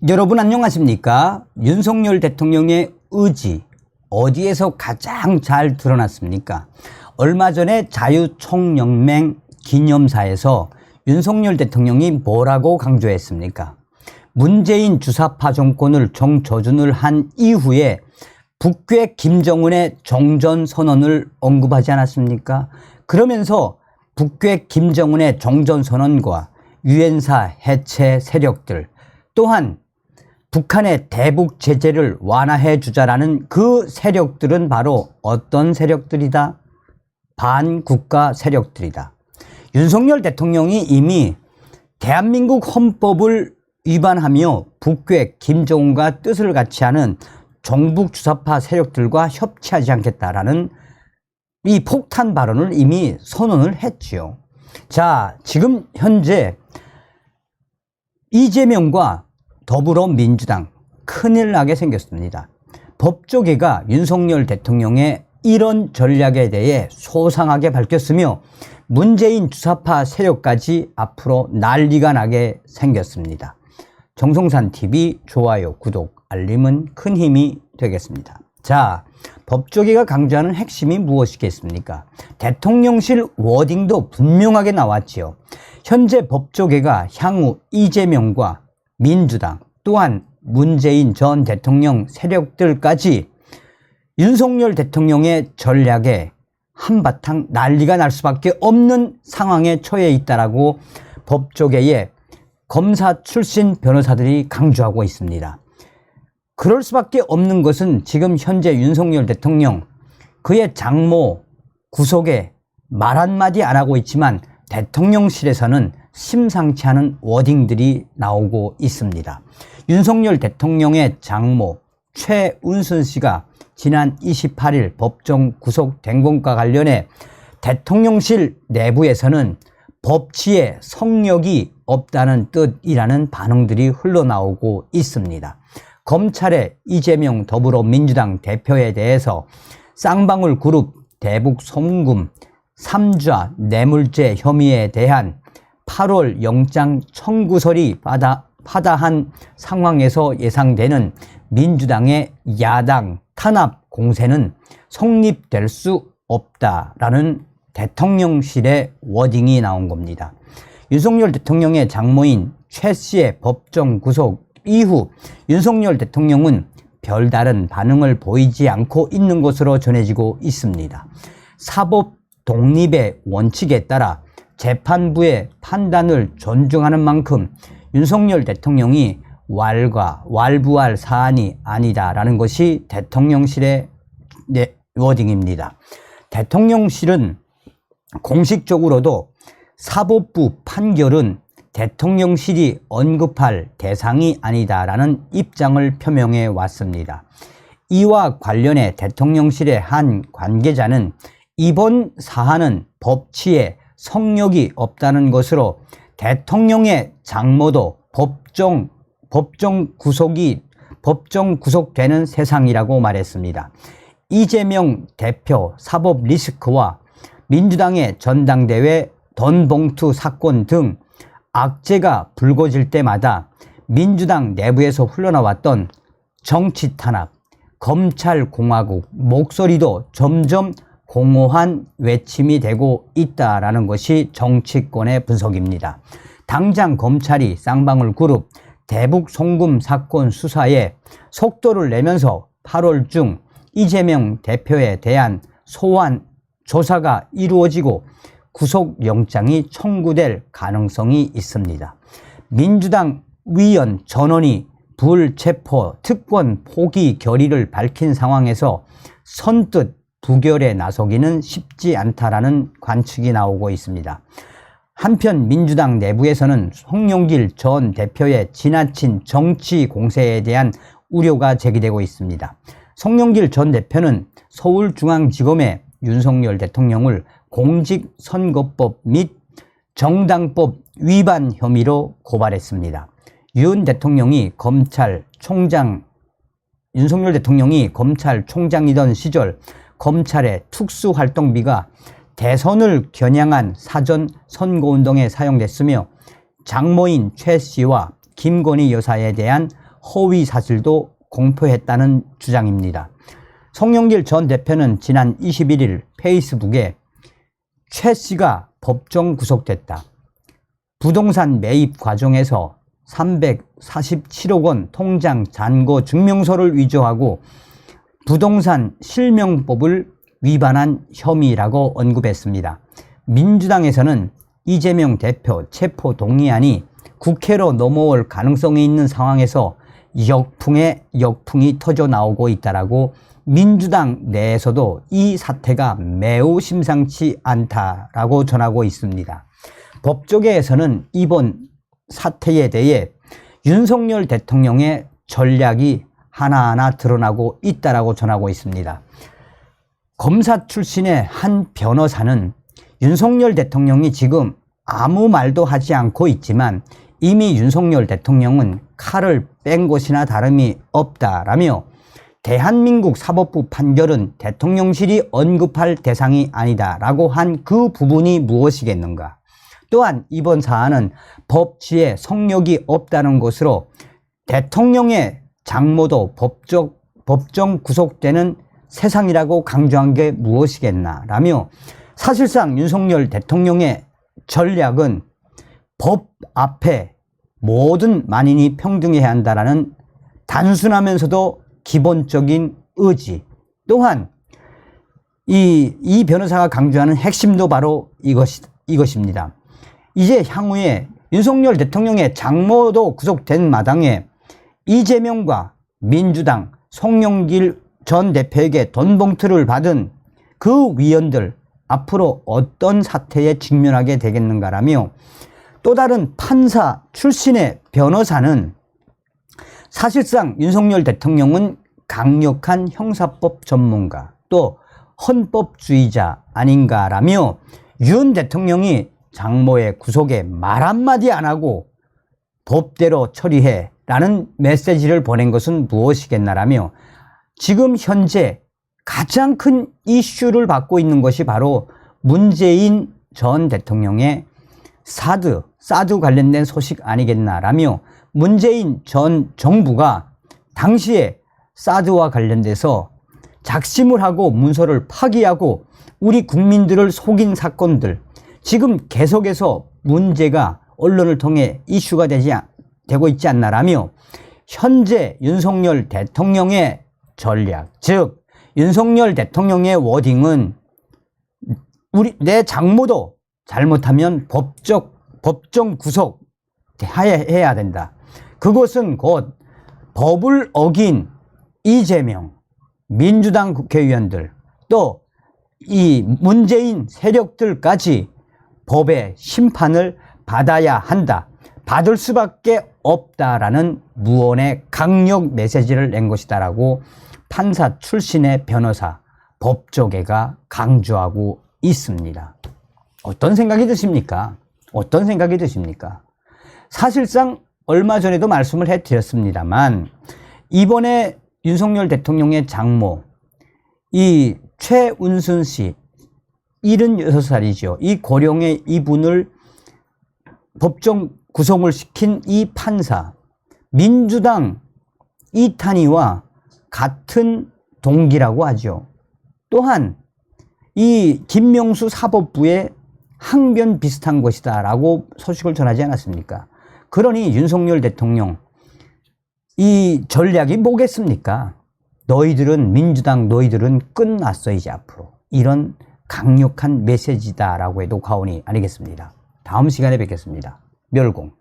여러분 안녕하십니까? 윤석열 대통령의 의지 어디에서 가장 잘 드러났습니까? 얼마 전에 자유총연맹 기념사에서 윤석열 대통령이 뭐라고 강조했습니까? 문재인 주사파 정권을 정조준을 한 이후에 북괴 김정은의 종전선언을 언급하지 않았습니까? 그러면서 북괴 김정은의 종전선언과 유엔사 해체 세력들 또한 북한의 대북 제재를 완화해 주자라는 그 세력들은 바로 어떤 세력들이다? 반국가 세력들이다. 윤석열 대통령이 이미 대한민국 헌법을 위반하며 북괴 김정은과 뜻을 같이 하는 종북 주사파 세력들과 협치하지 않겠다라는 이 폭탄 발언을 이미 선언을 했지요. 자, 지금 현재 이재명과 더불어민주당 큰일 나게 생겼습니다. 법조계가 윤석열 대통령의 이런 전략에 대해 소상하게 밝혔으며 문재인 주사파 세력까지 앞으로 난리가 나게 생겼습니다. 정성산TV 좋아요, 구독, 알림은 큰 힘이 되겠습니다. 자, 법조계가 강조하는 핵심이 무엇이겠습니까? 대통령실 워딩도 분명하게 나왔지요. 현재 법조계가 향후 이재명과 민주당 또한 문재인 전 대통령 세력들까지 윤석열 대통령의 전략에 한바탕 난리가 날 수밖에 없는 상황에 처해 있다라고 법조계의 검사 출신 변호사들이 강조하고 있습니다. 그럴 수밖에 없는 것은 지금 현재 윤석열 대통령 그의 장모 구속에 말 한마디 안 하고 있지만 대통령실에서는 심상치 않은 워딩들이 나오고 있습니다. 윤석열 대통령의 장모 최은순 씨가 지난 28일 법정 구속된 것과 관련해 대통령실 내부에서는 법치에 성역이 없다는 뜻이라는 반응들이 흘러나오고 있습니다. 검찰의 이재명 더불어민주당 대표에 대해서 쌍방울 그룹 대북 송금 3자 뇌물죄 혐의에 대한 8월 영장 청구서를 받아한 상황에서 예상되는 민주당의 야당 탄압 공세는 성립될 수 없다라는 대통령실의 워딩이 나온 겁니다. 윤석열 대통령의 장모인 최 씨의 법정 구속 이후 윤석열 대통령은 별다른 반응을 보이지 않고 있는 것으로 전해지고 있습니다. 사법 독립의 원칙에 따라 재판부의 판단을 존중하는 만큼 윤석열 대통령이 왈부할 사안이 아니다라는 것이 대통령실의 워딩입니다. 대통령실은 공식적으로도 사법부 판결은 대통령실이 언급할 대상이 아니다라는 입장을 표명해 왔습니다. 이와 관련해 대통령실의 한 관계자는 이번 사안은 법치에 성역이 없다는 것으로 대통령의 장모도 법정 구속되는 세상이라고 말했습니다. 이재명 대표 사법 리스크와 민주당의 전당대회 돈봉투 사건 등 악재가 불거질 때마다 민주당 내부에서 흘러나왔던 정치 탄압, 검찰 공화국 목소리도 점점 공허한 외침이 되고 있다라는 것이 정치권의 분석입니다. 당장 검찰이 쌍방울 그룹 대북 송금 사건 수사에 속도를 내면서 8월 중 이재명 대표에 대한 소환 조사가 이루어지고 구속영장이 청구될 가능성이 있습니다. 민주당 위원 전원이 불체포 특권 포기 결의를 밝힌 상황에서 선뜻 부결에 나서기는 쉽지 않다라는 관측이 나오고 있습니다. 한편 민주당 내부에서는 송영길 전 대표의 지나친 정치 공세에 대한 우려가 제기되고 있습니다. 송영길 전 대표는 서울중앙지검에 윤석열 대통령을 공직선거법 및 정당법 위반 혐의로 고발했습니다. 윤석열 대통령이 검찰총장이던 시절 검찰의 특수활동비가 대선을 겨냥한 사전 선거운동에 사용됐으며 장모인 최 씨와 김건희 여사에 대한 허위 사실도 공표했다는 주장입니다. 송영길 전 대표는 지난 21일 페이스북에 최 씨가 법정 구속됐다. 부동산 매입 과정에서 347억 원 통장 잔고 증명서를 위조하고 부동산 실명법을 위반한 혐의라고 언급했습니다. 민주당에서는 이재명 대표 체포 동의안이 국회로 넘어올 가능성이 있는 상황에서 역풍에 역풍이 터져 나오고 있다라고 민주당 내에서도 이 사태가 매우 심상치 않다라고 전하고 있습니다. 법조계에서는 이번 사태에 대해 윤석열 대통령의 전략이 하나하나 드러나고 있다라고 전하고 있습니다. 검사 출신의 한 변호사는 윤석열 대통령이 지금 아무 말도 하지 않고 있지만 이미 윤석열 대통령은 칼을 뺀 것이나 다름이 없다라며 대한민국 사법부 판결은 대통령실이 언급할 대상이 아니다라고 한 그 부분이 무엇이겠는가. 또한 이번 사안은 법치에 성력이 없다는 것으로 대통령의 장모도 법정 구속되는 세상이라고 강조한 게 무엇이겠나라며 사실상 윤석열 대통령의 전략은 법 앞에 모든 만인이 평등해야 한다라는 단순하면서도 기본적인 의지, 또한 이 변호사가 강조하는 핵심도 바로 이것입니다. 이제 향후에 윤석열 대통령의 장모도 구속된 마당에 이재명과 민주당 송영길 전 대표에게 돈 봉투를 받은 그 위원들 앞으로 어떤 사태에 직면하게 되겠는가라며 또 다른 판사 출신의 변호사는 사실상 윤석열 대통령은 강력한 형사법 전문가 또 헌법주의자 아닌가라며 윤 대통령이 장모의 구속에 말 한마디 안 하고 법대로 처리해 라는 메시지를 보낸 것은 무엇이겠나라며 지금 현재 가장 큰 이슈를 받고 있는 것이 바로 문재인 전 대통령의 사드 관련된 소식 아니겠나라며 문재인 전 정부가 당시에 사드와 관련돼서 작심을 하고 문서를 파기하고 우리 국민들을 속인 사건들 지금 계속해서 문제가 언론을 통해 이슈가 되고 있지 않나라며 현재 윤석열 대통령의 전략, 즉 윤석열 대통령의 워딩은 내 장모도 잘못하면 법정 구속 해야 된다. 그것은 곧 법을 어긴 이재명, 민주당 국회의원들 또 이 문재인 세력들까지 법의 심판을 받아야 한다. 받을 수밖에 없다라는 무언의 강력 메시지를 낸 것이다라고 판사 출신의 변호사, 법조계가 강조하고 있습니다. 어떤 생각이 드십니까? 어떤 생각이 드십니까? 사실상 얼마 전에도 말씀을 해드렸습니다만 이번에 윤석열 대통령의 장모 이 최은순 씨 76살이죠. 이 고령의 이분을 법정 구속을 시킨 이 판사 민주당 이탄희와 같은 동기라고 하죠. 또한 이 김명수 사법부의 항변 비슷한 것이다 라고 소식을 전하지 않았습니까? 그러니 윤석열 대통령 이 전략이 뭐겠습니까? 민주당 너희들은 끝났어 이제 앞으로. 이런 강력한 메시지다라고 해도 과언이 아니겠습니다. 다음 시간에 뵙겠습니다. 멸공.